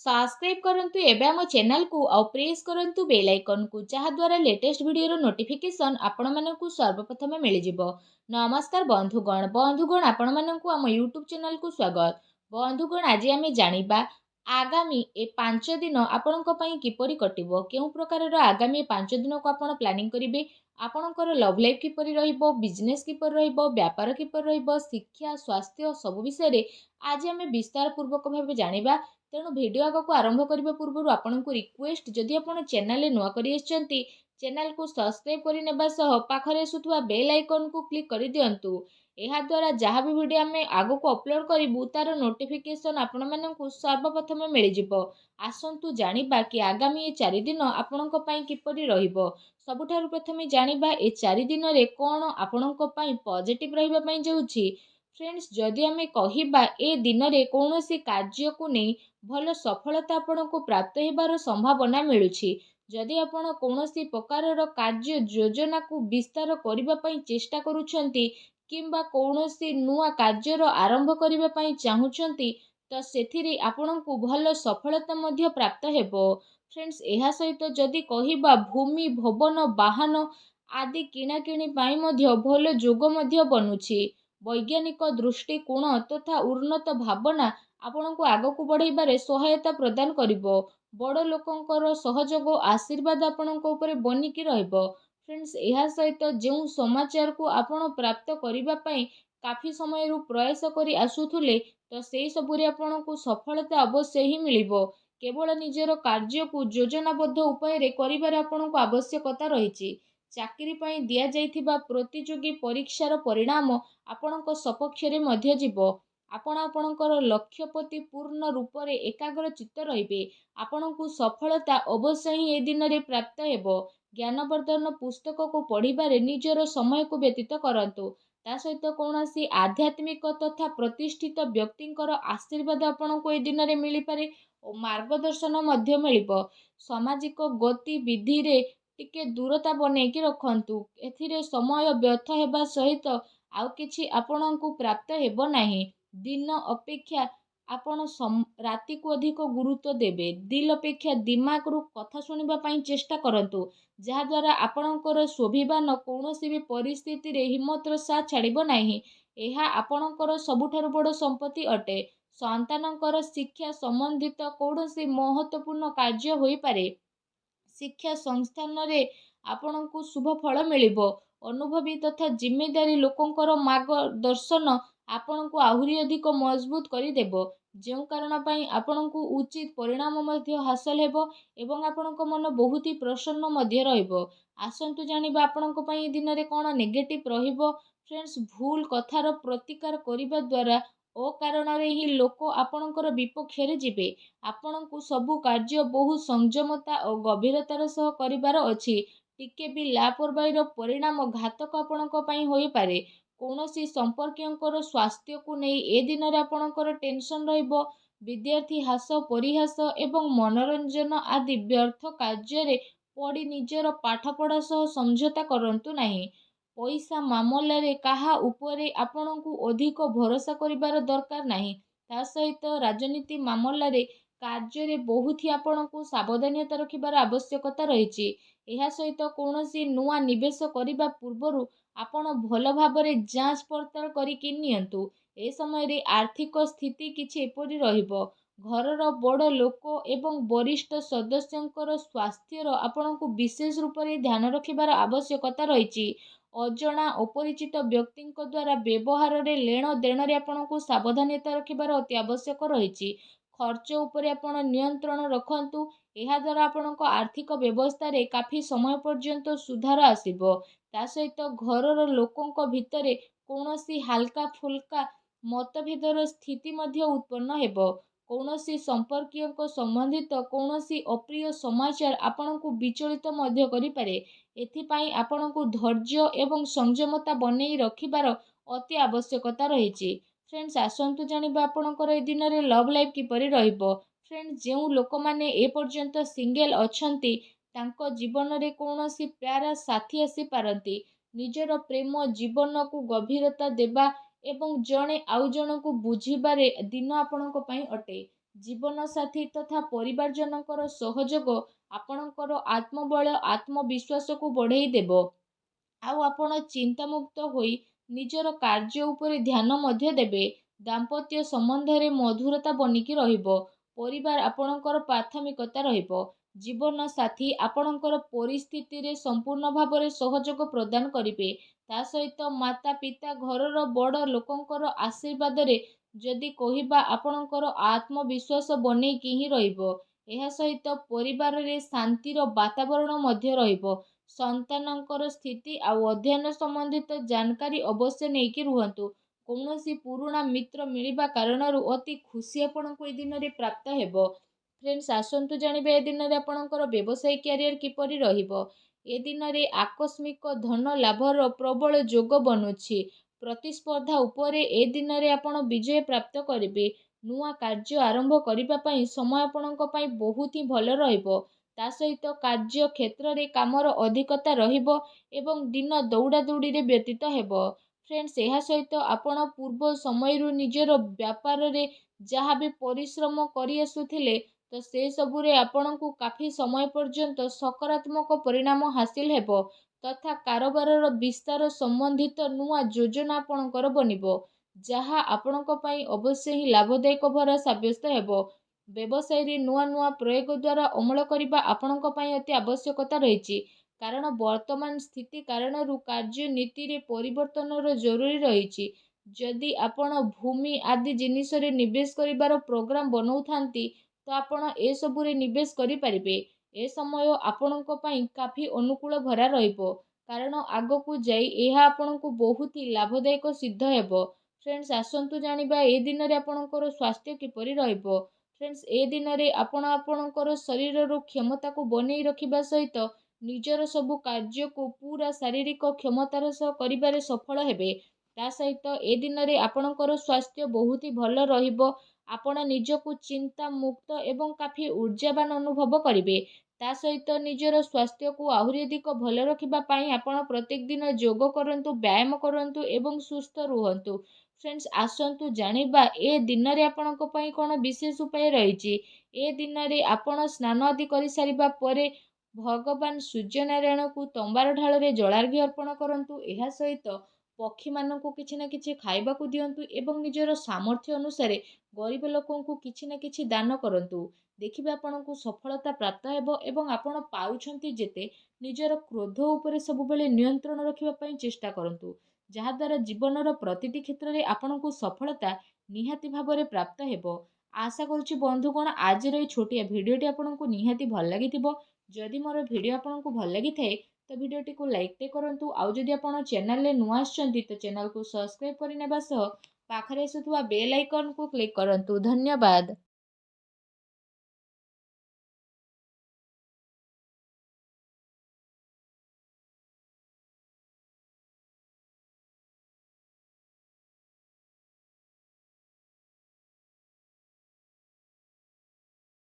Subscribe करंतु एबे हम चैनल को और प्रेस करंतु बेल आइकन को जहा द्वारा लेटेस्ट वीडियो नोटिफिकेशन आपण मानकु सर्वप्रथम मिल जिवो। नमस्कार बंधुगण आपण मानकु हम यूट्यूब चैनल को स्वागत। बंधुगण आज आम जानिबा आगामी ए 5 दिन आपणक पई किपरि कटिबो, केउ प्रकारर आगामी 5 दिन को आपण प्लानिंग करिवे, आपणकर लव लाइफ किपरि रहिबो, बिजनेस किपरि रहिबो, व्यापार किपरि रहिबो, शिक्षा स्वास्थ्य सब विषय आज आम विस्तार पूर्वक भाव जानिबा। तेणु भिडियो आग को आरंभ करने पूर्व आपन को रिक्वेस्ट, जदि आप चैनल नुआ करी चैनल को सब्सक्राइब करने सह पाखरे आसुवा बेल आइकन को क्लिक कर दिंतु। यह द्वारा जहाँ भी वीडियो आम आग को अपलोड करूँ तार नोटिफिकेशन आपण मानक सर्वप्रथम मिल जिवो। आसंतु जानिबा कि आगामी 4 दिन आपणक पई किपरि रहिबो। सबुठारु प्रथमे जानिबा ए 4 दिन रे कोन आपणक पई पॉजिटिव रहिबा पई जाउछि। फ्रेंड्स, जदि आम कहिबा ए दिन रे कोनोसी कार्य को नहीं भल सफलता आपको प्राप्त होबार संभावना मिलुछि। जदि आपण कौनसी प्रकारर कार्य योजना को विस्तार करने पई चेष्टा करूछंती किंबा कौनसी नुआ कार्यर आरंभ करने पई चाहुछंती तो सेथिरे आपनको भल सफलता मध्य प्राप्त हेबो। फ्रेंड्स, एहा सहित जदि कहिबा भूमि भवन वाहन आदि किणाकिणी पाई मध्य भल जोग मध्य बनुछि। वैज्ञानिक दृष्टिकोण तथा उन्नत भावना आपनको आगको बढ़ाइबारे सहायता प्रदान करिबो। बड़ लोकंकर सहयोग आशीर्वाद आपणक उपरे बनिकी रहइबो। फ्रेंड्स, एहा सहित जो समाचार को आपण प्राप्त करिबा पई काफी समय रु प्रयास करी आसुथुले तो सेही सबुरे आपणको सफलता अवश्य ही मिलिबो। केवल निजर कार्य को योजनाबद्ध उपाय रे करिबार आपणको आवश्यकता रहिछि। चाकरी पई दिया जाइथिबा प्रतियोगी परीक्षार परिणाम आपणको सपक्ष रे मध्य जीवो। आपण आपणकर लक्ष्य प्रति पूर्ण रूप से एकाग्र चित्त रहिबे। आपणको सफलता अवश्य ही ए दिन रे प्राप्त हेबो। ज्ञानवर्धन पुस्तक को पढ़िबारे निजर समय को व्यतीत करंतु। ता सहित कौनसी आध्यात्मिक तथा प्रतिष्ठित व्यक्तिंकर आशीर्वाद आपणको ए दिन रे मिली पारे और मार्गदर्शन मध्य मिलिबो। सामाजिक गतिविधि रे टिके दूरता बनेकी रखंतु। एथिरे समय व्यर्थ हेबा सहित आउ किछि आपणको प्राप्त हेबो नाही। दिन अपेक्षा आपण राति को अधिक गुरुत्व देबे। दिल अपेक्षा दिमाग रु कथा सुनिबा पई चेष्टा करंतु, जहा द्वारा आपणकर स्वाभिमान कौनसी भी परिस्थिति रे हिम्मतर साथ छाड़िबो नाही। एहा आपणकर सबुठारु बड़ संपत्ति अटे। संतानकर शिक्षा संबंधित कौनसी महत्वपूर्ण कार्य होई पारे। शिक्षा संस्थान रे आपणको शुभ फल मिलिबो। अनुभवी तथा जिम्मेदारी लोकंकर मार्गदर्शन आपणको आहुरी अधिक मजबूत करी देबो। जो कारण पई आपणको उचित परिणाम मध्य हासिल हेबो एवं आपणको मन बहुत ही प्रसन्न मध्य रहइबो। आसंतु जानिबा आपणको पई दिन रे कोन नेगेटिव रहिबो। फ्रेंड्स, भूल कथार प्रतिकार करिबा द्वारा ओ कारण रे ही लोक आपणकर विपक्ष रे जिबे। आपणको सबु कार्य बहु संयमता और गंभीरतार सह करिबार अछि। टिके भी लापरवाहीर परिणाम घातक आपणको पई होई पारे। कौनसी संपर्कियों स्वास्थ्य को नहीं ए दिन रे आपणकर टेंशन रहिबो। विद्यार्थी हास परिहास एवं मनोरंजन आदि व्यर्थ कार्य रे पड़ी निजर पाठपढ़ा सह समझौता करंतु नहीं। पैसा मामला रे काहा उपरे आपणको अधिक भरोसा करिबार दरकार नहीं। ता सहित राजनीति मामला रे कार्य रे बहुत ही आपणको सावधानता रखिबार आवश्यकता रहिछि। एहा सहित कौनसी नुआ निवेश करिबा पूर्वरु आपण भल भाबरे जांच पड़ताल करिकि नियंतु। ए समय रे आर्थिक स्थिति किछि एपरि रहिबो। घरर बड़ लोक एवं वरिष्ठ सदस्यंकर स्वास्थ्यर आपणको विशेष रूप से ध्यान रखिबार आवश्यकता रहिछि। अजणा अपरिचित व्यक्तिंक द्वारा व्यवहार रे लेण देण रे आपणको सावधानता रखिबार अति आवश्यक रहिछि। खर्च उपरे आपण नियंत्रण रखंतु। एहा द्वारा आपणको आर्थिक व्यवस्था रे काफी समय पर्यंत सुधार आसीबो। ता सहित घरर लोकंक भितरे कौनसी हल्का फुल्का मतभेदर स्थिति मध्य उत्पन्न हेबो। कौनसी संपर्कियों संबंधित कौनसी अप्रिय समाचार आपणको विचलित मध्य करि पारे। एथिपाई आपणको धैर्य एवं संयमता बनेई रखिबार अति आवश्यकता रहिछि। फ्रेंड्स, आसंतु जानिबा आपणकर ए दिन रे लव लाइफ किपरि रहिबो। फ्रेंड्स, जो लोक माने ए पर्यंत सिंगल अछंती तांको जीवन रे कौनसी प्यारा साथी आसी पारंती। निजर प्रेम जीवन को गभीरता देबा एवं जड़े आउ जन को बुझीबारे दिन आपणको पई अटे। ଜୀବନସାଥୀ ତଥା ପରିବାରଜନଙ୍କର ସହଯୋଗ ଆପଣଙ୍କର ଆତ୍ମବଳ ଆତ୍ମବିଶ୍ୱାସକୁ ବଢ଼େଇ ଦେବ। ଆଉ ଆପଣ ଚିନ୍ତାମୁକ୍ତ ହୋଇ ନିଜର କାର୍ଯ୍ୟ ଉପରେ ଧ୍ୟାନ ମଧ୍ୟ ଦେବେ। ଦାମ୍ପତ୍ୟ ସମ୍ବନ୍ଧରେ ମଧୁରତା ବନିକି ରହିବ। ପରିବାର ଆପଣଙ୍କର ପ୍ରାଥମିକତା ରହିବ। ଜୀବନ ସାଥୀ ଆପଣଙ୍କର ପରିସ୍ଥିତିରେ ସମ୍ପୂର୍ଣ୍ଣ ଭାବରେ ସହଯୋଗ ପ୍ରଦାନ କରିବେ। ତା ସହିତ ମାତା ପିତା ଘରର ବଡ଼ ଲୋକଙ୍କର ଆଶୀର୍ବାଦରେ ଯଦି କହିବା ଆପଣଙ୍କର ଆତ୍ମବିଶ୍ୱାସ ବନେଇକି ହିଁ ରହିବ। ଏହା ସହିତ ପରିବାରରେ ଶାନ୍ତିର ବାତାବରଣ ମଧ୍ୟ ରହିବ। ସନ୍ତାନଙ୍କର ସ୍ଥିତି ଆଉ ଅଧ୍ୟୟନ ସମ୍ବନ୍ଧିତ ଜାନକାରୀ ଅବଶ୍ୟ ନେଇକି ରୁହନ୍ତୁ। କୌଣସି ପୁରୁଣା ମିତ୍ର ମିଳିବା କାରଣରୁ ଅତି ଖୁସି ଆପଣଙ୍କୁ ଏ ଦିନରେ ପ୍ରାପ୍ତ ହେବ। ଫ୍ରେଣ୍ଡସ୍, ଆସନ୍ତୁ ଜାଣିବା ଏ ଦିନରେ ଆପଣଙ୍କର ବ୍ୟବସାୟିକ କ୍ୟାରିୟର କିପରି ରହିବ। ଏ ଦିନରେ ଆକସ୍ମିକ ଧନ ଲାଭର ପ୍ରବଳ ଯୋଗ ବନୁଛି। ପ୍ରତିସ୍ପର୍ଦ୍ଧା ଉପରେ ଏ ଦିନରେ ଆପଣ ବିଜୟ ପ୍ରାପ୍ତ କରିବେ। ନୂଆ କାର୍ଯ୍ୟ ଆରମ୍ଭ କରିବା ପାଇଁ ସମୟ ଆପଣଙ୍କ ପାଇଁ ବହୁତ ହିଁ ଭଲ ରହିବ। ତା ସହିତ କାର୍ଯ୍ୟ କ୍ଷେତ୍ରରେ କାମର ଅଧିକତା ରହିବ ଏବଂ ଦିନ ଦୌଡ଼ାଦୌଡ଼ିରେ ବ୍ୟତୀତ ହେବ। ଫ୍ରେଣ୍ଡସ୍, ଏହା ସହିତ ଆପଣ ପୂର୍ବ ସମୟରୁ ନିଜର ବ୍ୟାପାରରେ ଯାହା ବି ପରିଶ୍ରମ କରି ଆସୁଥିଲେ ତ ସେସବୁରେ ଆପଣଙ୍କୁ କାଫି ସମୟ ପର୍ଯ୍ୟନ୍ତ ସକାରାତ୍ମକ ପରିଣାମ ହାସିଲ ହେବ ତଥା କାରବାରର ବିସ୍ତାର ସମ୍ବନ୍ଧିତ ନୂଆ ଯୋଜନା ଆପଣଙ୍କର ବନିବ, ଯାହା ଆପଣଙ୍କ ପାଇଁ ଅବଶ୍ୟ ହିଁ ଲାଭଦାୟକ ଭରା ସାବ୍ୟସ୍ତ ହେବ। ବ୍ୟବସାୟରେ ନୂଆ ନୂଆ ପ୍ରୟୋଗ ଦ୍ୱାରା ଅମଳ କରିବା ଆପଣଙ୍କ ପାଇଁ ଅତି ଆବଶ୍ୟକତା ରହିଛି, କାରଣ ବର୍ତ୍ତମାନ ସ୍ଥିତି କାରଣରୁ କାର୍ଯ୍ୟନୀତିରେ ପରିବର୍ତ୍ତନର ଜରୁରୀ ରହିଛି। ଯଦି ଆପଣ ଭୂମି ଆଦି ଜିନିଷରେ ନିବେଶ କରିବାର ପ୍ରୋଗ୍ରାମ ବନଉଥାନ୍ତି ତ ଆପଣ ଏସବୁରେ ନିବେଶ କରିପାରିବେ। ଏ ସମୟ ଆପଣଙ୍କ ପାଇଁ କାଫି ଅନୁକୂଳ ଭରା ରହିବ, କାରଣ ଆଗକୁ ଯାଇ ଏହା ଆପଣଙ୍କୁ ବହୁତ ହି ଲାଭଦାୟକ ସିଦ୍ଧ ହେବ। ଫ୍ରେଣ୍ଡସ୍, ଆସନ୍ତୁ ଜାଣିବା ଏ ଦିନରେ ଆପଣଙ୍କର ସ୍ୱାସ୍ଥ୍ୟ କିପରି ରହିବ। ଫ୍ରେଣ୍ଡସ୍, ଏ ଦିନରେ ଆପଣ ଆପଣଙ୍କର ଶରୀରର କ୍ଷମତାକୁ ବନେଇ ରଖିବା ସହିତ ନିଜର ସବୁ କାର୍ଯ୍ୟକୁ ପୁରା ଶାରୀରିକ କ୍ଷମତାର ସହ କରିବାରେ ସଫଳ ହେବେ। ତା ସହିତ ଏ ଦିନରେ ଆପଣଙ୍କର ସ୍ୱାସ୍ଥ୍ୟ ବହୁତ ହି ଭଲ ରହିବ। ଆପଣ ନିଜକୁ ଚିନ୍ତା ମୁକ୍ତ ଏବଂ କାଫି ଊର୍ଜାବାନ ଅନୁଭବ କରିବେ। ତା ସହିତ ନିଜର ସ୍ୱାସ୍ଥ୍ୟକୁ ଆହୁରି ଅଧିକ ଭଲ ରଖିବା ପାଇଁ ଆପଣ ପ୍ରତ୍ୟେକ ଦିନ ଯୋଗ କରନ୍ତୁ, ବ୍ୟାୟାମ କରନ୍ତୁ ଏବଂ ସୁସ୍ଥ ରୁହନ୍ତୁ। ଫ୍ରେଣ୍ଡସ୍, ଆସନ୍ତୁ ଜାଣିବା ଏ ଦିନରେ ଆପଣଙ୍କ ପାଇଁ କ'ଣ ବିଶେଷ ଉପାୟ ରହିଛି। ଏ ଦିନରେ ଆପଣ ସ୍ନାନ ଆଦି କରିସାରିବା ପରେ ଭଗବାନ ସୂର୍ଯ୍ୟନାରାୟଣଙ୍କୁ ତମ୍ବାର ଢାଳରେ ଜଳାର୍ଘ୍ୟ ଅର୍ପଣ କରନ୍ତୁ। ଏହା ସହିତ ପକ୍ଷୀମାନଙ୍କୁ କିଛି ନା କିଛି ଖାଇବାକୁ ଦିଅନ୍ତୁ ଏବଂ ନିଜର ସାମର୍ଥ୍ୟ ଅନୁସାରେ ଗରିବ ଲୋକଙ୍କୁ କିଛି ନା କିଛି ଦାନ କରନ୍ତୁ। ଦେଖିବେ ଆପଣଙ୍କୁ ସଫଳତା ପ୍ରାପ୍ତ ହେବ ଏବଂ ଆପଣ ପାରୁଛନ୍ତି ଯେତେ ନିଜର କ୍ରୋଧ ଉପରେ ସବୁବେଳେ ନିୟନ୍ତ୍ରଣ ରଖିବା ପାଇଁ ଚେଷ୍ଟା କରନ୍ତୁ, ଯାହାଦ୍ୱାରା ଜୀବନର ପ୍ରତିଟି କ୍ଷେତ୍ରରେ ଆପଣଙ୍କୁ ସଫଳତା ନିହାତି ଭାବରେ ପ୍ରାପ୍ତ ହେବ। ଆଶା କରୁଛି ବନ୍ଧୁଗଣ ଆଜିର ଏହି ଛୋଟିଆ ଭିଡ଼ିଓଟି ଆପଣଙ୍କୁ ନିହାତି ଭଲ ଲାଗିଥିବ। ଯଦି ମୋର ଭିଡ଼ିଓ ଆପଣଙ୍କୁ ଭଲ ଲାଗିଥାଏ ତ ଭିଡ଼ିଓଟିକୁ ଲାଇକ୍ଟେ କରନ୍ତୁ। ଆଉ ଯଦି ଆପଣ ଚ୍ୟାନେଲରେ ନୂଆ ଆସିଛନ୍ତି ତ ଚ୍ୟାନେଲକୁ ସବସ୍କ୍ରାଇବ୍ କରିନେବା ସହ ପାଖରେ ଆସୁଥିବା ବେଲ୍ ଆଇକନ୍କୁ କ୍ଲିକ୍ କରନ୍ତୁ। ଧନ୍ୟବାଦ।